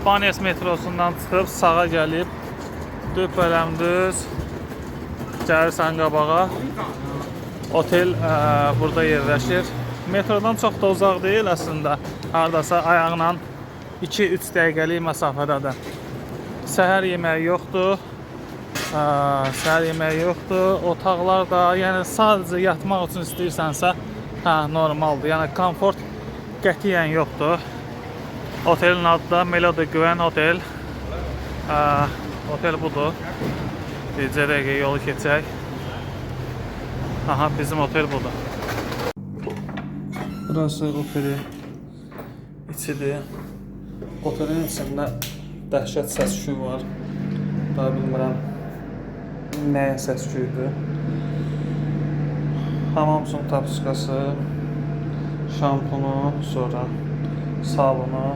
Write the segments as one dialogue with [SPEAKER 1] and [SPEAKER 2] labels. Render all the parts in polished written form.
[SPEAKER 1] Banyas metrosundan çıxıb sağa gəlib düz gəlirsən qabağa. Otel burada yerləşir. Metrodan çox da uzaq deyil əslində. Hardasa ayağla 2-3 dəqiqəlik məsafədədir. Səhər yeməyi yoxdur. Otaqlar da, yəni sadəcə yatmaq üçün istəyirsənsə, normaldır. Yəni komfort qətiyyən yoxdur. Otelin adı da Melody Gwen Hotel. Otel budur. Bircə dəqiqə yolu keçək. Aha, bizim otel budur. Burası otelin içidir. Otelin içində dəhşət səs-küyü var. Daha bilmirəm nəyə səs-küyüdür. Hamam suyun tapışqası, şampunu, sonra sabunu,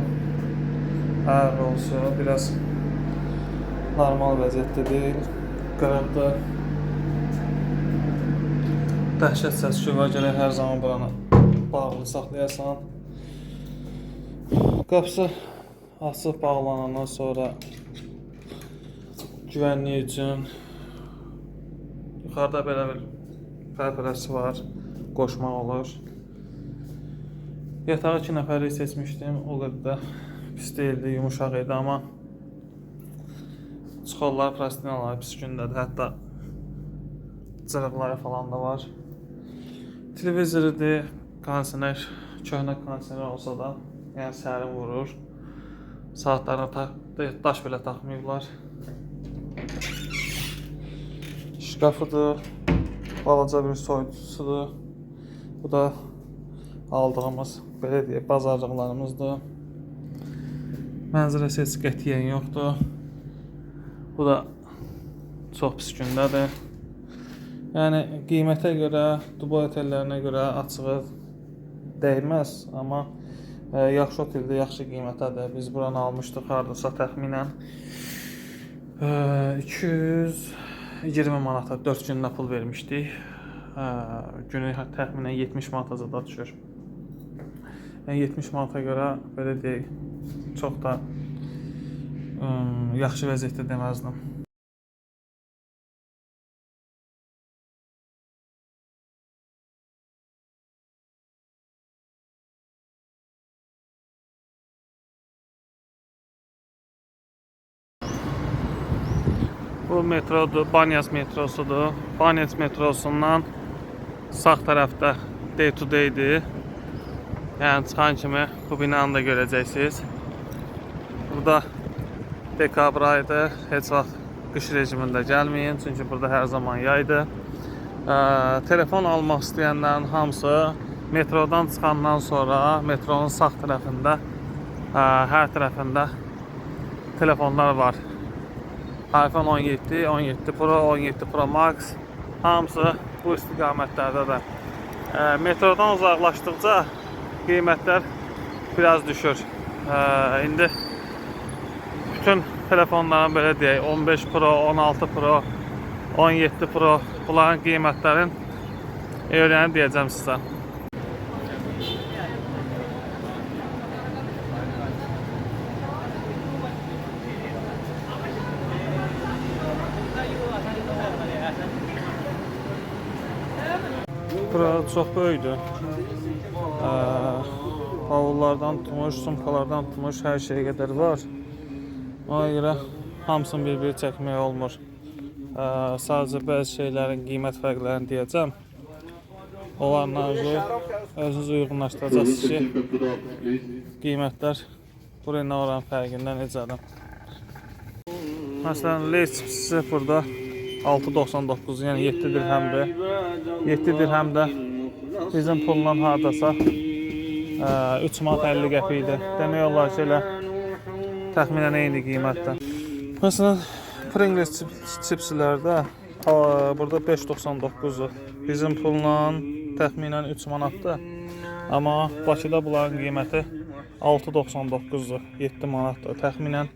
[SPEAKER 1] olsun, biraz normal vəziyyətdə deyil, qırıqdır. Dəhşət səs-küyü var, gələk hər zaman buranı bağlı saxlayasan. Qapısı açıq bağlanandan sonra güvənlik üçün yuxarıda belə bir pərpərəsi var, qoşmaq olur. Yatağı 2 nəfərlik seçmişdim, o qədər də pis deyildi, yumuşaq idi, amma çıxolları, plastinaları pis gündədir, hətta cırıqları falan da var. Televizoridir, kondisioner, köhnə kondisioner olsa da, yəni sərin vurur. Saatlarına daş belə taxmayıblar. Şkafıdır, balaca bir soyucusudur. Bu da aldığımız, belə deyək, bazarlıqlarımızdır. Mənzərəsi heç qətiyyən yoxdur. Bu da çox pis gündədir. Yəni qiymətə görə, Dubai otellərinə görə açığı dəyməz, amma yaxşı oteldə, yaxşı qiymətədir. Biz buranı almışdıq hardasa təxminən 220 manata 4 gündə pul vermişdik. Günü təxminən 70 manata zada düşür. Yəni 70 manata görə belə deyək, çox da yaxşı vəziyyətdə deməzdim. Bu metrodur, Banyas metrosudur. Banyas metrosundan sağ tərəfdə Day to Day'dir. Yəni çıxan kimi bu binanı da görəcəksiniz. Burada dekabr ayıdır. Heç vaxt qış rejimində gəlməyin, çünki burada hər zaman yaydır. Telefon almaq istəyənlərin hamısı metrodan çıxandan sonra metronun sağ tərəfində, hər tərəfində telefonlar var. iPhone 17, 17 Pro, 17 Pro Max hamısı bu istiqamətlərdədir. Metrodan uzaqlaşdıqca qiymətlər biraz düşür. İndi bütün telefonların belə deyək, 15 Pro, 16 Pro, 17 Pro bunların qiymətlərin öyrənib deyəcəm sizə. Bura çox böyükdür. Bavullardan tutmuş, sumkalardan tutmuş hər şeyə qədər var. Ona görə hamısını bir-biri çəkmək olmur. Sadəcə bəzi şeylərin qiymət fərqlərini deyəcəm. Onlarla özünüz uyğunlaşdıracaqsınız ki, qiymətlər buraya oran fərqindən necədir. Məsələn, Lays çipsisi burada 6.99, yəni 7 dirhəmdir. 7 dirhəm də bizim pulla hardasa 3 manat 50 qəpikdir. Demək olar ki, elə təxminən eyni qiymətdir. Məsələn, Pringles çipslərdə burada 5.99-dur. Bizim pulla təxminən 3 manatdır. Amma Bakıda bunların qiyməti 6.99-dur, 7 manatdır. Təxminən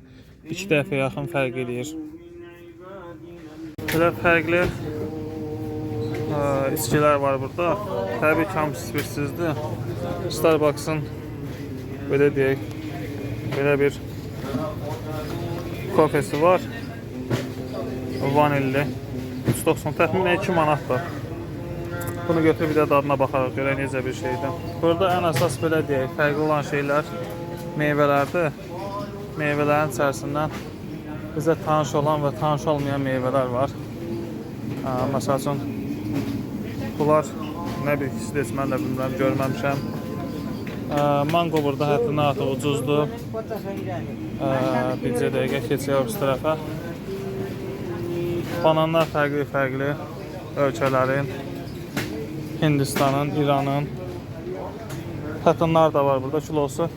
[SPEAKER 1] 2 dəfə yaxın fərq edir. Belə fərqli içkilər var burada. Təbii ki, hamısı spirtsizdir. Starbucks'ın belə deyək, belə bir Kofesi var. Vanilli. 390 təxminən 2 manatdır. Bunu götürüb bir də dadına baxarıq, görək necə bir şeydir. Burada ən əsas belə deyək, fərqli olan şeylər meyvələrdir. Meyvələrin içərisindən bizə tanış olan və tanış olmayan meyvələr var. Məsəl üçün, bunlar nə bir ikisidir, mən də bilmirəm, görməmişəm. Mango burada həddindən artıq ucuzdur. Bircə dəqiqə keçək o tərəfə. Bananlar fərqli ölkələrin, Hindistanın, İranın. Pətonlar da var burada, kilosu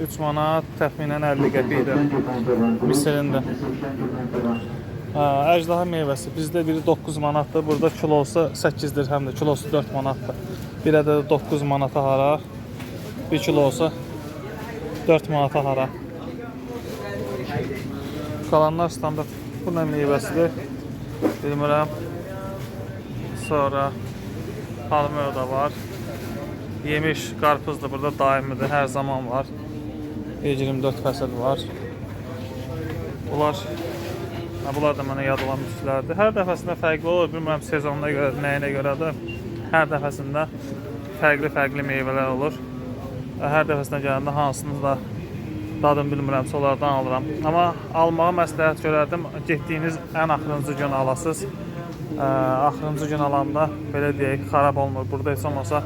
[SPEAKER 1] 3 manat, təxminən 50 qəpikdir. Misirindir. Əjdaha meyvəsi bizdə biri 9 manatdır, burada kilosu 8 dirhəmdir, kilosu 4 manatdır. Bir ədədə 9 manata hara, bir kilosu 4 manata hara. Qalanlar standart. Bu nə meyvəsidir? Bilmirəm. Sonra palmeo da var. Yemiş qarpızdır, burada daimidir, hər zaman var. 24 fəsil var. Bunlar da mənə yad olan müslərdir. Hər dəfəsində fərqli olur, bilmirəm sezonuna görə, nəyinə görədir. Hər dəfəsində fərqli meyvələr olur. Hər dəfəsində gələndə hansını da dadım bilmirəmsə onlardan alıram. Amma almağa məsləhət görərdim, getdiyiniz ən axırıncı gün alasınız. Axırıncı gün alanda, belə deyək, xarab olmur. Burada heç olmasa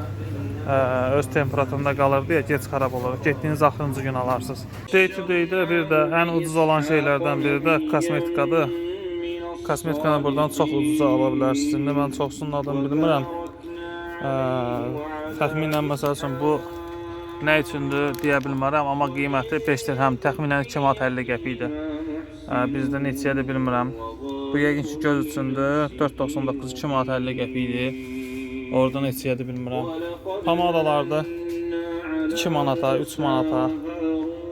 [SPEAKER 1] öz temperaturunda qalır deyə gec xarab olur. Getdiyiniz axırıncı gün alarsınız. Day to day-də bir də ən ucuz olan şeylərdən biri də kosmetikadır. Kosmetikanı buradan çox ucuza ala bilərsiniz. İndi mən çoxsunun adını bilmirəm. Təxminən məsəl üçün bu nə üçündür deyə bilmərəm, amma qiyməti 5 dirhəm, təxminən 2 manat 50 qəpikdir. Bizdə neçədir bilmirəm. Bu yəqin ki göz üçündür, 4.99 2 manat 50 qəpikdir. Orada neçədir bilmirəm. Pomadalarda 2 manata, 3 manata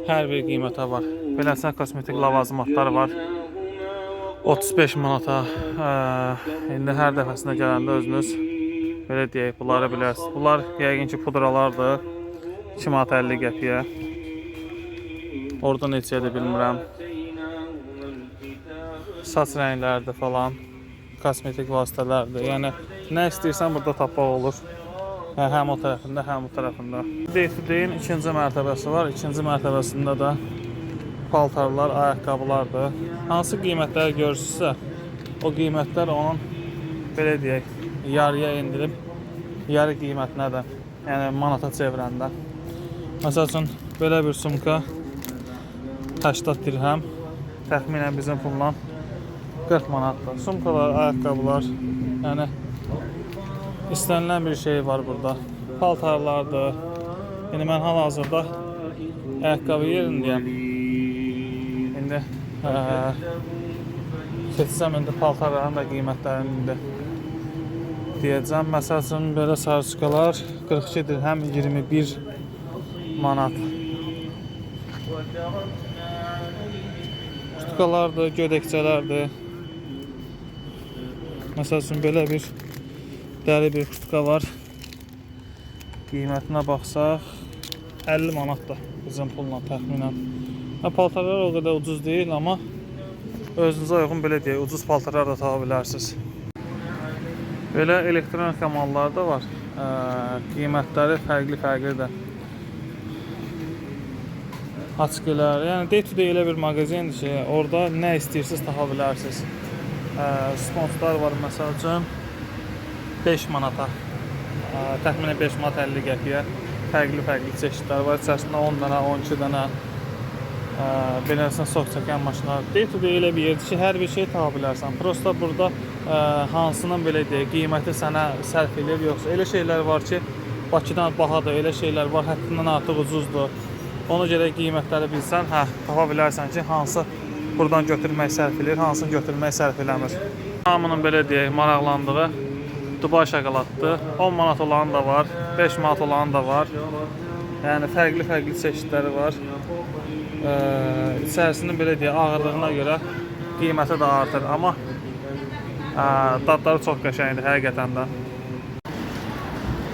[SPEAKER 1] hər bir qiymətə var. Beləsinə kosmetik lavazımatlar var. 35 manata. İndi hər dəfəsində gələndə özünüz belə deyək, bunları bilərsiniz. Bunlar yəqin ki pudralardır. 2 manat 50 qəpiyə. Orada neçədir bilmirəm. Saç rənglərdir falan. Kosmetik vasitələrdir. Yəni nə istəyirsən burada tapmaq olur. Həm o tərəfində, həm o tərəfində. Day to day-in ikinci mərtəbəsi var. İkinci mərtəbəsində də paltarlar, ayaqqabılardır. Hansı qiymətləri görürsünüzsə, o qiymətlər onun belə deyək, yarıya endirib, yarı qiymətinədir. Yəni manata çevirəndə. Məsəl üçün belə bir sumka 80 dirhəm, təxminən bizim pulla 40 manatdır. Sumkalar, ayaqqabılar, yəni istənilən bir şey var burada. Paltarlardır. Yəni mən hal-hazırda ayaqqabı yerindəyəm. İndi keçsəm indi paltarların da qiymətlərini deyəcəm. Məsəl üçün belə sarıçkalar 42 dirhəm 21 manat. Kutkalardır, gödəkçələrdir. Məsəl üçün belə bir dəri bir kutka var. Qiymətinə baxsaq 50 manatdır bizim pulla təxminən. Paltarlar o qədər ucuz deyil, amma özünüzə uyğun belə deyək, ucuz paltarlar da tapa bilərsiniz. Belə elektronika malları da var. Qiymətləri fərqlidir. Açqılar, yəni day to day elə bir mağazindir ki, orada nə istəyirsiniz tapa bilərsiniz. Sponslar var məsəl üçün 5 manata, təxminən 5 manat 50 qəpiyə fərqli çeşidlər var. İçərisində 10 dənə, 12 dənə beləsinə sok çəkən maşınlar. Day to day elə bir yerdir ki, hər bir şey tapa bilərsən. Prosta burada hansının belə deyək, qiyməti sənə sərf edir, yoxsa elə şeylər var ki, Bakıdan bahadır, elə şeylər var, həddindən artıq ucuzdur. Ona görə qiymətləri bilsən, tapa bilərsən ki, hansı buradan götürmək sərf edir, hansını götürmək sərf eləmir. Hamının belə deyək, maraqlandığı Dubai şokoladdır. 10 manat olan da var, 5 manat olan da var. Yəni fərqli çeşidləri var. İçərisinin belə deyək, ağırlığına görə qiyməti də artır, amma dadları çox qəşəngdir həqiqətən də.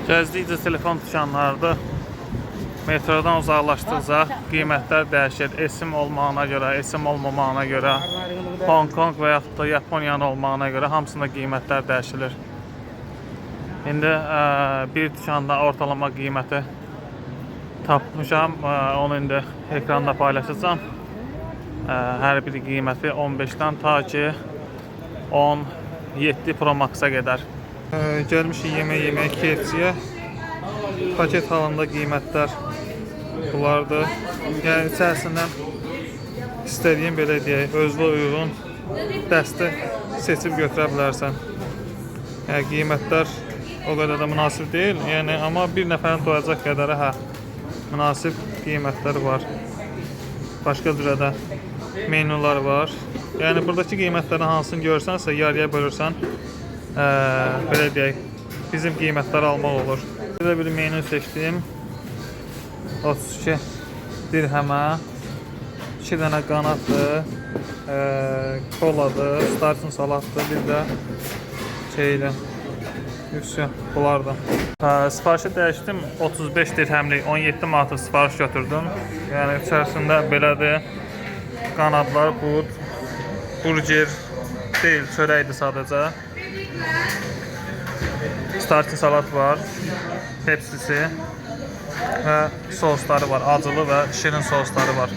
[SPEAKER 1] Gəzdikcə telefon dükanlarıdır. Metrodan uzaqlaşdıqca qiymətlər dəyişir. Esim olmağına görə, esim olmamağına görə, Hong Kong və yaxud da Yaponiyanın olmağına görə hamısında qiymətlər dəyişilir. İndi bir dükanda ortalama qiyməti tapmışam. Onu indi ekranda paylaşacağım. Hər bir qiyməti 15-dən ta ki 17 Pro Max-a qədər. Gəlmişik yemək KFC-yə. Paket halında qiymətlər bunlardır. Yəni içərisindən istədiyin belə deyək, özünə uyğun dəstə seçib götürə bilərsən. Yəni qiymətlər o qədər də münasib deyil. Yəni amma bir nəfərin doyacaq qədəri münasib qiymətlər var. Başqa cürə də menyular var. Yəni buradakı qiymətlərin hansını görsənsə yarıya bölürsən, belə deyək, bizim qiymətləri almaq olur. Belə bir menyu seçdim. 32 dirhəmə 2 dənə qanaddır, koladır, starçın salatdır, bir də şeydir. Yüksək, bunlardır. Sifarişi dəyişdim. 35 dirhəmlik 17 manatı sifariş götürdüm. Yəni içərisində belədir. Qanadlar, bud, burger deyil, çörəkdir sadəcə. Starçın salat var, pepsisi və sosları var. Acılı və şirin sosları var.